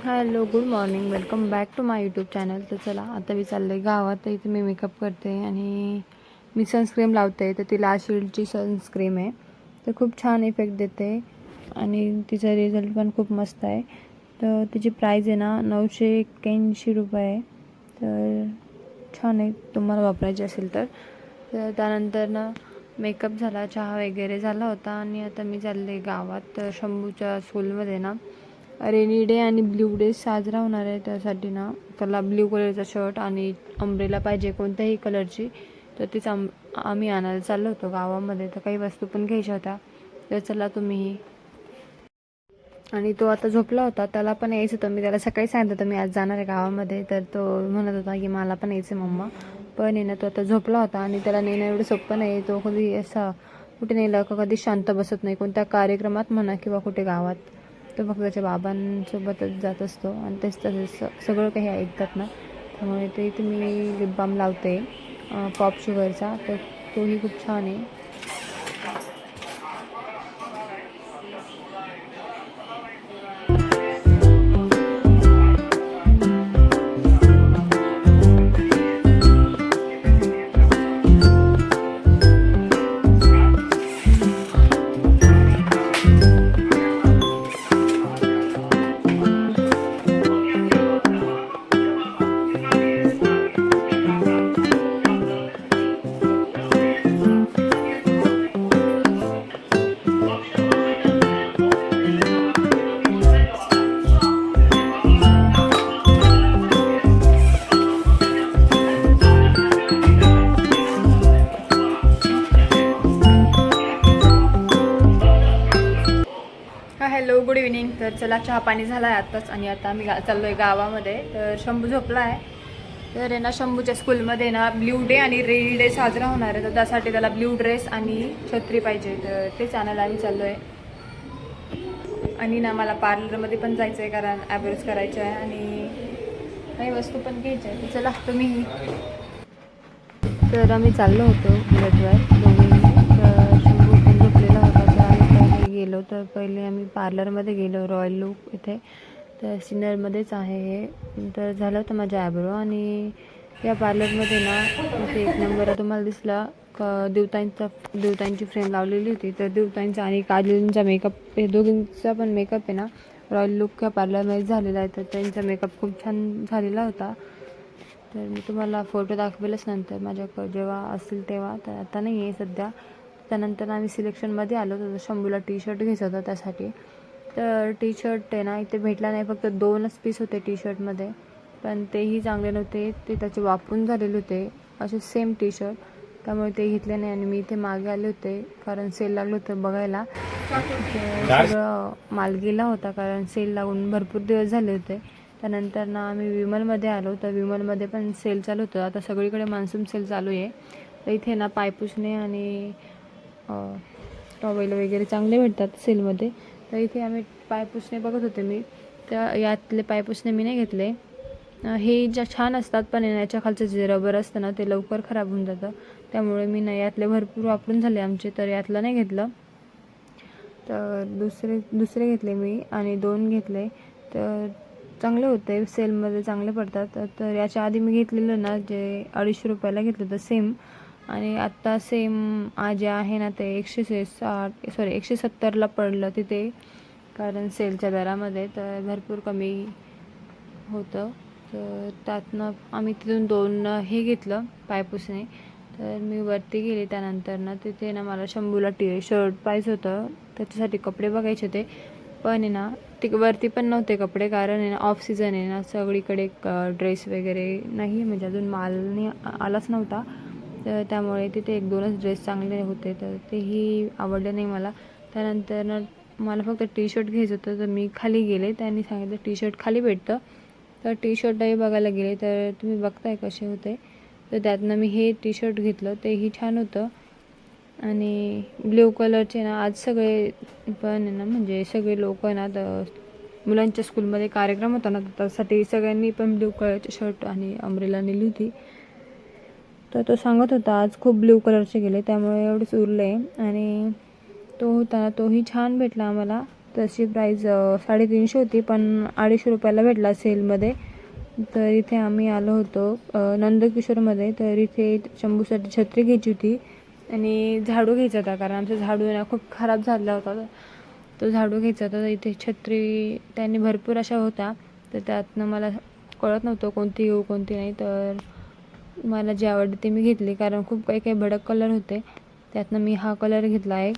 Hello, good morning. Welcome back to my YouTube channel. तर चला, आता मी चालले गावात. तर इथे मी मेकअप करते आणि मी सनस्क्रीम लावते. तर ती लाशिल्डची सनस्क्रीम आहे. तर खूप छान इफेक्ट देते आणि तिचा रिझल्ट पण खूप मस्त आहे. तर तिची प्राईज आहे ना 981 रुपये आहे. तर छान आहे तुम्हाला वापरायची असेल तर. त्यानंतर ना मेकअप झाला, चहा वगैरे झाला होता आणि आता मी चालले गावात. तर शंभूच्या स्कूलमध्ये ना रेनी डे आणि ब्ल्यू डे साजरा होणार आहे. त्यासाठी ना त्याला ब्ल्यू कलरचा शर्ट आणि अम्ब्रेला पाहिजे कोणत्याही कलरची. तर तीच आम्ही आणायला चाललो होतो गावामध्ये. तर काही वस्तू पण घ्यायच्या होत्या. तर चला तुम्हीही. आणि तो आता झोपला होता, त्याला पण यायचं होतं. मी त्याला सकाळी सांगितलं होतं मी आज जाणार आहे गावामध्ये. तर तो म्हणत होता की मला पण यायचं मम्मा. पण आहे ना तो आता झोपला होता आणि त्याला नेणं एवढं सोपं नाही. तो कधी असा कुठे नेलं का कधी शांत बसत नाही, कोणत्या कार्यक्रमात म्हणा किंवा कुठे गावात. तो फक्त त्याच्या बाबांसोबतच जात असतो आणि तेच तसेच सगळं काही ऐकतात ना. त्यामुळे ते इथे मी लिप बाम लावते पॉप शुगरचा. तर तोही खूप छान आहे. Hello, good evening. तर चला, चहा पाणी झाला आहे आत्ताच आणि आता आम्ही चाललो आहे गावामध्ये. तर शंभू झोपला आहे. तर आहे ना शंभूच्या स्कूलमध्ये ना ब्ल्यू डे आणि रेनी डे साजरा होणार आहे. तर त्यासाठी त्याला ब्ल्यू ड्रेस आणि छत्री पाहिजे. तर तेच आणायला आम्ही चाललो आहे. आणि ना मला पार्लरमध्ये पण जायचं आहे कारण ॲब्रोज करायचं आहे आणि काही वस्तू पण घ्यायच्या आहे. तर चला तुम्ही. तर आम्ही चाललो होतो बुलेटवर दोघेही. तर शंभू पण झोपलेला होता. तर आम्ही पहिले गेलो. तर पहिले आम्ही पार्लरमध्ये गेलो, रॉयल लूक इथे. तर सिनियरमध्येच आहे हे. तर झालं होतं माझं ॲब्रो आणि या पार्लरमध्ये ना इथे एक नंबर तुम्हाला दिसला देवतांची फ्रेम लावलेली होती. तर देवतांचा आणि काजलचा मेकअप, हे दोघींचा पण मेकअप आहे ना रॉयल लूक या पार्लरमध्ये झालेला आहे. तर त्यांचा मेकअप खूप छान झालेला होता. तर मी तुम्हाला फोटो दाखवेलच नंतर माझ्याकडं जेव्हा असेल तेव्हा. तर आता नाही आहे सध्या. त्यानंतर आम्ही सिलेक्शनमध्ये आलो. तर शंभूला टी शर्ट घ्यायचा होता त्यासाठी. तर टी शर्ट आहे ना इथे भेटला नाही. फक्त 2च पीस होते टी शर्टमध्ये. पण तेही चांगले नव्हते. ते त्याचे वापरून झालेले होते असे सेम टी शर्ट. त्यामुळे ते घेतले नाही आणि मी इथे मागे आले होते कारण सेल लागलं होतं बघायला. सगळं माल गेला होता कारण सेल लागून भरपूर दिवस झाले होते. त्यानंतर ना आम्ही विमलमध्ये आलो. तर विमलमध्ये पण सेल चालू होतं. आता सगळीकडे मान्सून सेल चालू आहे. तर इथे ना पायपुसणे आणि टॉवेल वगैरे चांगले भेटतात सेलमध्ये. तर इथे आम्ही पायपुसणे बघत होते मी. तर यातले पायपुसणे मी नाही घेतले. हे ज्या छान असतात पण याच्या खालचं जे रबर असतं ना ते लवकर खराब होऊन जातं. त्यामुळे मी ना यातले भरपूर वापरून झाले आमचे. तर यातलं नाही घेतलं. तर दुसरे घेतले मी आणि 2 घेतले. तर चांगले होते, सेलमध्ये चांगले पडतात. तर याच्या आधी मी घेतलेलं ना जे 250 रुपयाला घेतलं होतं सेम. आणि आत्ता सेम जे आहे ना ते 170ला पडलं तिथे कारण सेलच्या दरामध्ये. तर भरपूर कमी होतं. तर त्यातनं आम्ही तिथून 2 हे घेतलं पायपुसणे. तर मी वरती गेले. त्यानंतर ना तिथे ना मला शंभूला शर्ट पाहिजे होतं. त्याच्यासाठी कपडे बघायचे होते. पण आहे ना ते वरती पण नव्हते कपडे कारण आहे ना ऑफ सीझन आहे ना सगळीकडे ड्रेस वगैरे नाही म्हणजे अजून माल आलाच नव्हता. तर त्यामुळे तिथे 1-2च ड्रेस चांगले होते. तर तेही आवडले नाही मला. त्यानंतर ना मला फक्त टी शर्ट घ्यायचं होतं. तर मी खाली गेले. त्यांनी सांगितलं टी शर्ट खाली भेटतं. तर टी शर्टही बघायला गेले. तर तुम्ही बघताय कसे होते. तर त्यातनं मी हे टी शर्ट घेतलं. तेही छान होतं. आणि ब्ल्यू कलरचे ना आज सगळे पण आहे ना म्हणजे सगळे लोक ना मुलांच्या स्कूलमध्ये कार्यक्रम होता ना त्यासाठी सगळ्यांनी पण ब्ल्यू कलरचे शर्ट आणि अम्ब्रेला नेली होती. तर तो सांगत होता आज खूप ब्ल्यू कलरचे गेले त्यामुळे एवढेच उरले. आणि तो होता ना तोही छान भेटला आम्हाला. तशी प्राईज 350 होती, पण 250 रुपयाला भेटला सेलमध्ये. तर इथे आम्ही आलो होतो नंदकिशोरमध्ये. तर इथे शंभूसाठी छत्री घ्यायची होती आणि झाडू घ्यायचा होता, कारण आमचा झाडू ना खूप खराब झाला होता. तो झाडू घ्यायचा होता. तर इथे छत्री त्यांनी भरपूर अशा होत्या, तर त्यातनं मला कळत नव्हतं कोणती घेऊ कोणती नाही. तर मला जी आवडली ती मी घेतली, कारण खूप काही काही भडक कलर होते. त्यातनं मी हा कलर घेतला आहे.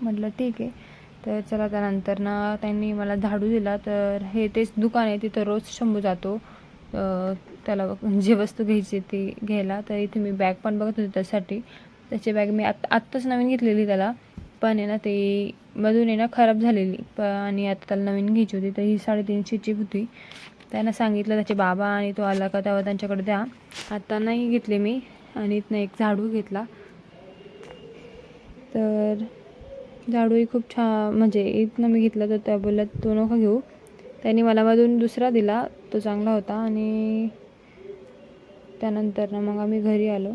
म्हटलं ठीक आहे. तर चला, त्यानंतर ना त्यांनी मला झाडू दिला. तर हे तेच दुकान आहे, तिथं रोज शंभू जातो त्याला जी वस्तू घ्यायची ती घ्यायला. तर इथे मी बॅग पण बघत होते त्यासाठी. त्याची बॅग मी आत्ताच नवीन घेतलेली त्याला, पण आहे ना ते मधून आहे ना खराब झालेली, आणि आता त्याला नवीन घ्यायची होती. तर ही 350ची होती. त्यांना सांगितलं त्याचे बाबा आणि तो आला का तेव्हा त्यांच्याकडे द्या. आता नाही घेतली मी. आणि इथनं एक झाडू घेतला. तर झाडूही खूप छान, म्हणजे इथनं मी घेतला तर त्या बोलल्यात तो नको घेऊ. त्यांनी मला मधून दुसरा दिला, तो चांगला होता. आणि त्यानंतर ना मग आम्ही घरी आलो.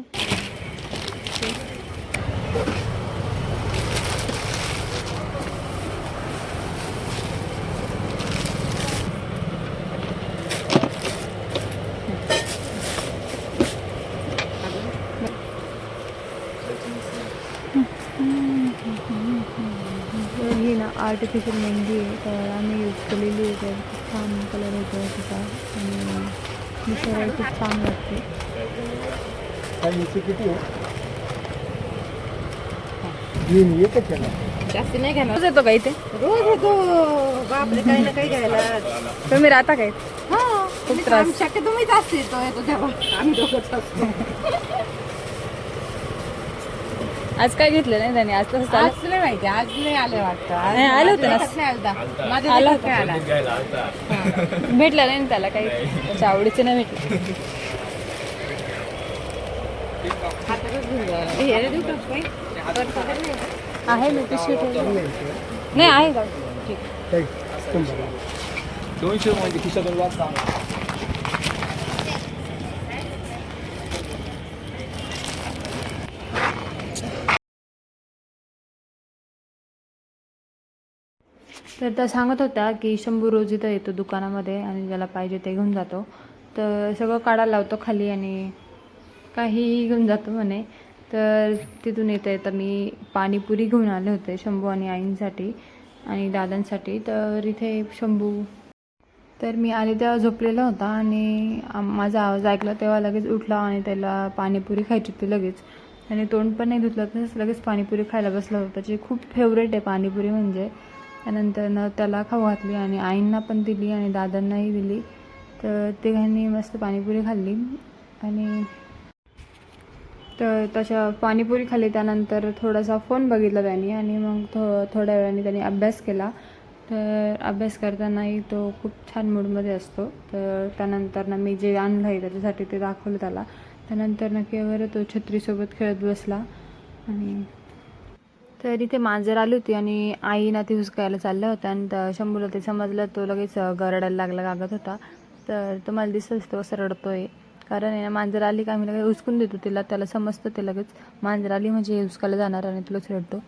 तर ही ना आर्टिफिशियल मेहंदी आहे, तर आम्ही यूज केलेली आहे. तर खूप छान कलर येतो तिचा आणि दिसायला खूप छान वाटते. जास्त नाही घ्यायला. रोज येतो का इथे? रोज येतो बापरे, काही ना काही घ्यायला. तुम्ही राहता काय? खूप त्रास. शक्य तुम्हीच असते तो येतो तेव्हा आम्ही दोघंच असतो. आज काय घेतलं नाही त्याने? आज तसं आज नाही माहिती, आज नाही आले वाटतं. नाही, आलं होतं ना. माझ्या आलं देखत नाही आला. भेटलं नाही ना त्याला काही, त्याच्या आवडीचं नाही भेटलं. हातातच घेऊन जा. हे देऊ का काही? आहे मी पिशवी ठेवली. नाही आहे का? ठीक. 200 म्हणजे खिशातून वाचता. तर त्या सांगत होत्या की शंभू रोज इथं येतो दुकानामध्ये आणि ज्याला पाहिजे ते घेऊन जातो. तर सगळं काढायला लावतो खाली आणि काहीही घेऊन जातो म्हणे. तर तिथून येता येता मी पाणीपुरी घेऊन आले होते शंभू आणि आईंसाठी आणि दादांसाठी. तर इथे शंभू, तर मी आले तेव्हा झोपलेला होता आणि माझा आवाज ऐकला तेव्हा लगेच उठला आणि त्याला पाणीपुरी खायची होती लगेच. त्याने तोंड पण नाही धुतलं, तसंच लगेच पाणीपुरी खायला बसला होता. त्याची खूप फेवरेट आहे पाणीपुरी म्हणजे. त्यानंतर त्याला खाऊ घातली आणि आईंना पण दिली आणि दादांनाही दिली. तर तिघांनी मस्त पाणीपुरी खाल्ली आणि तर त्याच्या पाणीपुरी खाल्ली. त्यानंतर थोडासा फोन बघितला त्यांनी आणि मग थोड्या वेळाने त्यांनी अभ्यास केला. तर अभ्यास करतानाही तो खूप छान मूडमध्ये असतो. तर त्यानंतर मी जे आणलं आहे त्याच्यासाठी ते दाखवलं त्याला. त्यानंतर केवळ तो छत्रीसोबत खेळत बसला. आणि तर इथे मांजर आली होती आणि आई ना ती हुसकायला चालल्या होत्या आणि शंभूला ते समजलं. तो लगेच गरडायला लागला, गागत होता. तर तुम्हाला दिसतच तो असं रडतोय, कारण आहे ना मांजर आली का आम्ही लगेच हुसकून देतो तिला. त्याला समजतं ते लगेच मांजर आली म्हणजे हुसकायला जाणार आणि तुलाच रडतो.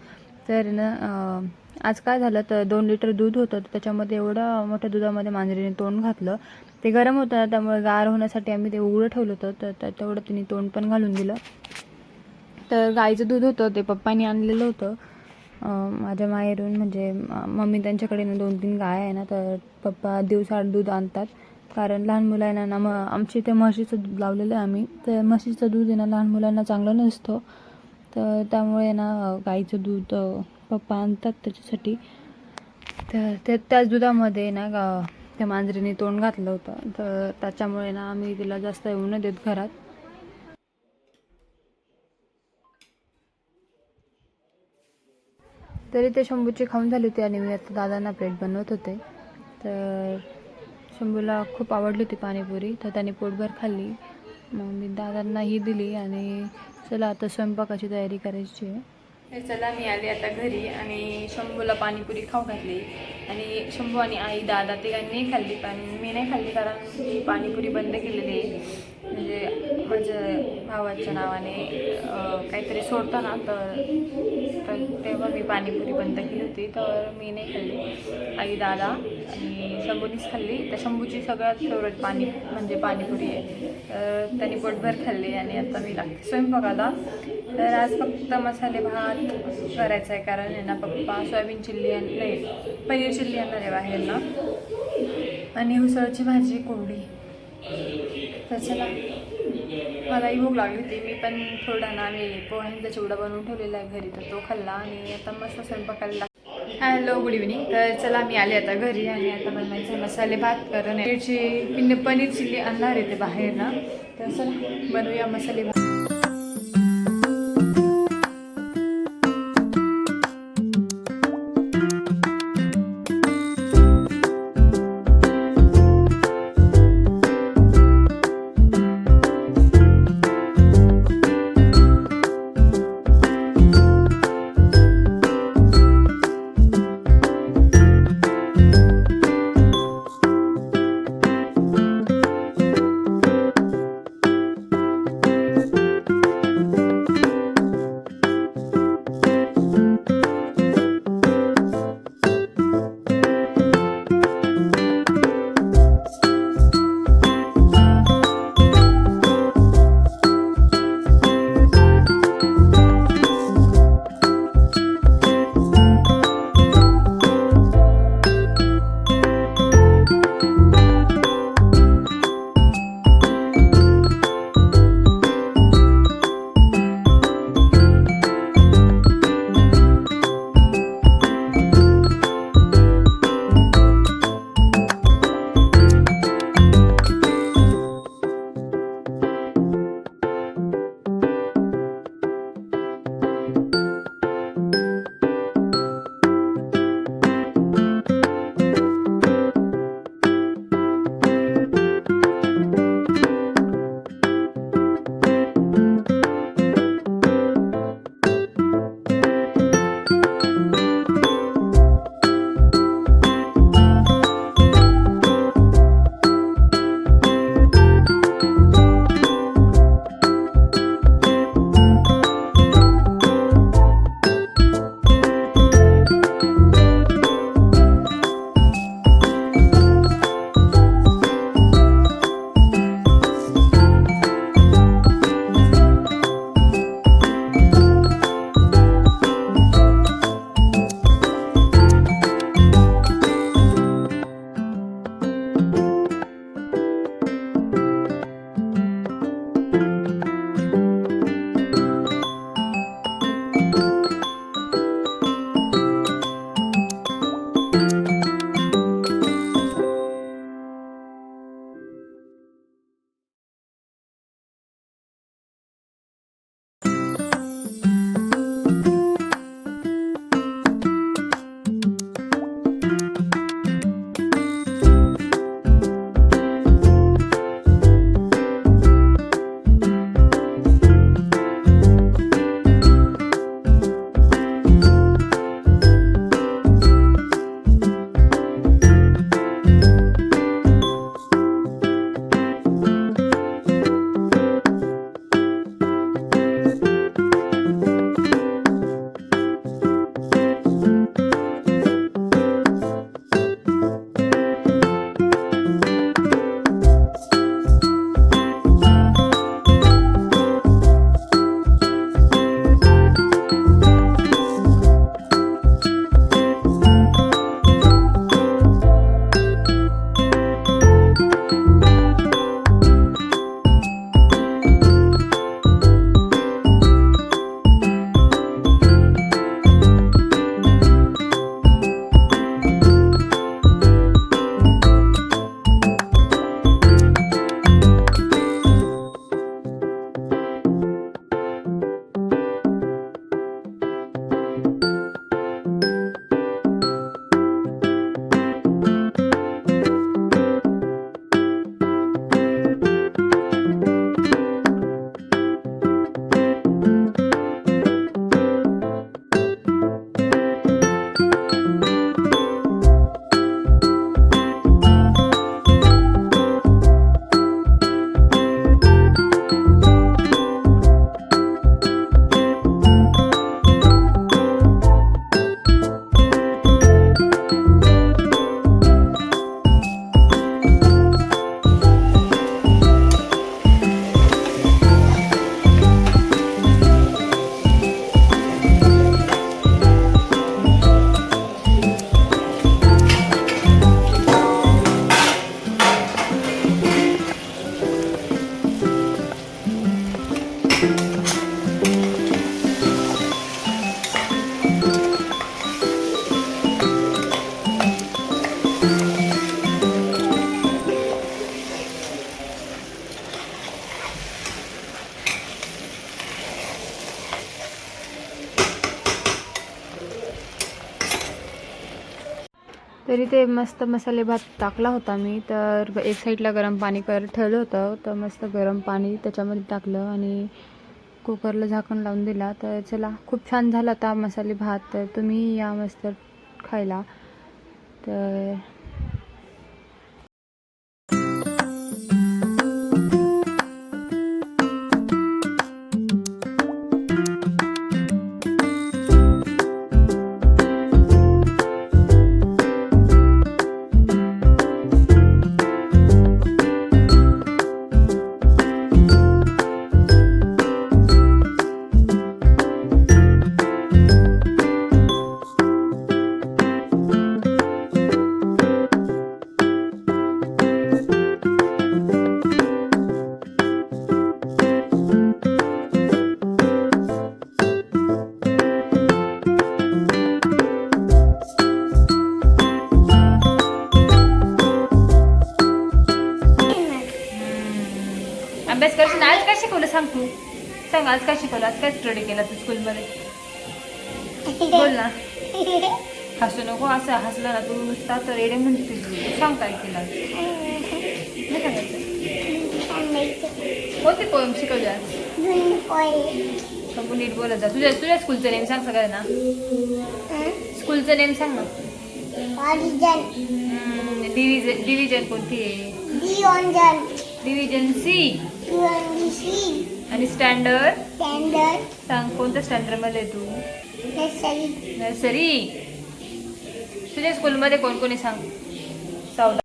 तर ना आज काय झालं तर 2 लिटर दूध होतं, तर त्याच्यामध्ये एवढं मोठ्या दुधामध्ये मांजरीने तोंड घातलं. ते गरम होतं ना, त्यामुळे गार होण्यासाठी आम्ही ते उघडं ठेवलं होतं. तर तेवढं तिने तोंड पण घालून दिलं. तर गाईचं दूध होतं ते पप्पांनी आणलेलं होतं माझ्या माहेरून. म्हणजे मम्मी त्यांच्याकडे ना 2-3 गाय आहे ना, तर पप्पा दिवसाआड दूध आणतात. कारण लहान मुलांना ना आमच्या इथे म्हशीचं दूध लावलेलं आहे आम्ही. तर म्हशीचं दूध आहे ना लहान मुलांना चांगलं नसतं. तर त्यामुळे ना गाईचं दूध पप्पा आणतात त्याच्यासाठी. तर त्याच दुधामध्ये ना त्या मांजरीने तोंड घातलं होतं. तर त्याच्यामुळे ना आम्ही तिला जास्त येऊ न देत घरात. तरी ते शंभूची खाऊन झाली होती आणि मी आता दादांना प्लेट बनवत होते. तर शंभूला खूप आवडली होती पाणीपुरी, तर त्याने पोटभर खाल्ली. मग मी दादांनाही दिली आणि चला आता स्वयंपाकाची तयारी करायची आहे. तर चला मी आले आता घरी आणि शंभूला पाणीपुरी खाऊ घातली आणि शंभू आणि आई दादा तिघांनी खाल्ली पण मी नाही खाल्ली कारण मी पाणीपुरी बंद केलेली आहे. म्हणजे माझ्या भावाच्या नावाने काहीतरी सोडतं ना तर तेव्हा मी पाणीपुरी बंद केली होती तर मी नाही खाल्ली. आई दादा आणि शंभूनीच खाल्ली. तर शंभूची सगळ्यात फेवरेट म्हणजे पाणीपुरी आहे तर त्यांनी पोटभर खाल्ली आणि आता मी लागते स्वयंपाकाला. तर आज फक्त मसाले भात करायचा आहे कारण आहे ना पप्पा सोयाबीन चिल्ली नाही पनीर चिल्ली आणणार आहे बाहेर ना आणि उसळची भाजी कोरडी. तर चला मलाही भूक लागली होती मी पण थोडा ना मी पोह्यांचा चिवडा बनवून ठेवलेला आहे घरी तर तो खाल्ला आणि आता मस्त स्वयंपाकाला. Hello good evening. तर चला मी आले आता घरी आणि आता बनवायचे मसाले भात कारण पनीर चिल्ली आणणार आहे ते बाहेर ना तर चला बनवूया मसाले भात. तरी ते मस्त मसाले भात टाकला होता मी, तर एक साईडला गरम पाणी करत ठेवलं होतं, तर मस्त गरम पाणी त्याच्यामध्ये टाकलं आणि कुकरला झाकण लावून दिला. तर चला, खूप छान झाला होता मसाले भात, तर तुम्ही या मस्त खायला. तर अभ्यास करशील. आज काय शिकवलं सांग तू, सांग आज काय शिकवलं, आज काय स्टडी केला तू स्कूलमध्ये, बोल ना. हसू नको, असं हसलं ना तू नुसता तर रेडे म्हणते तू. सांग काय केलं, नाही सांगायचं. कोणती पोएम शिकवली आज, नीट बोलत जा. तुझ्या स्कूलचं नेम सांग सगळ्यांना, स्कूलचं नेम सांग ना. डिव्हिजन कोणती आहे, डिव्हिजन सी. आणि स्टँडर्ड सांग, कोणत्या स्टँडर्ड मध्ये तू, नर्सरी. तुझ्या स्कूलमध्ये कोण कोणी सांग, 14.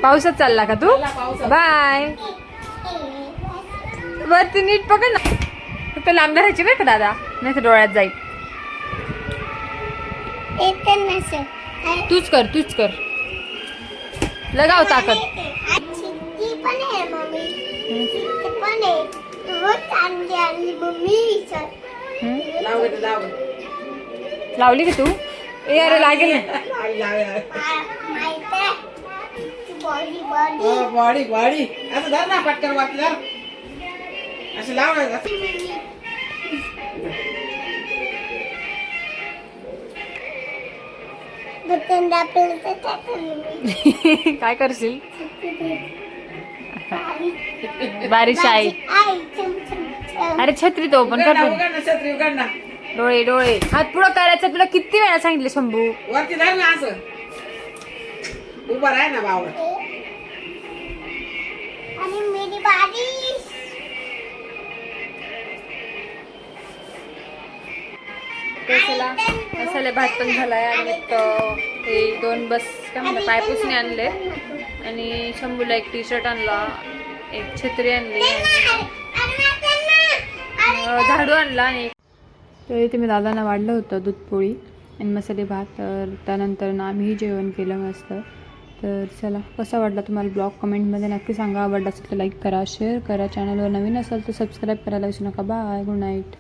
पावसात चालला का तू, बाय. वरती नीट पकड ना, फक्त लांब राहायची बरं का दादा, नाही तर डोळ्यात जाईल. तूच कर लगाव ताकद. लावली का तू, ए अरे लागेल बॉडी बॉडी असं धर ना, पटकन वाटलं धर, असं लाव ना. काय करशील, बारिश आहे. अरे छत्री तो पण उघड ना, कर. उघड ना, छत्री उघड ना. डोळे हात पुढं करायचं, तुला किती वेळा सांगितले शंभू. वरती धर ना, असं उभा राह ना बावळ. मसाले भात पण झालाय आणि हे 2 बस काय म्हणतात पायपुसणे आणले आणि शंभूला एक टी शर्ट आणला, एक छत्री आणली, झाडू आणला आणि तर इथे मी दादांना वाढलं होतं दूध पोळी आणि मसाले भात. तर त्यानंतर ना आम्हीही जेवण केलं मस्त. तर चला, कसा वाटला तुम्हाला ब्लॉग कमेंटमध्ये नक्की सांगा. आवडला असेल तर लाईक करा, शेअर करा, चॅनलवर नवीन असाल तर सबस्क्राईब करायला विसरू नका. Bye, good night.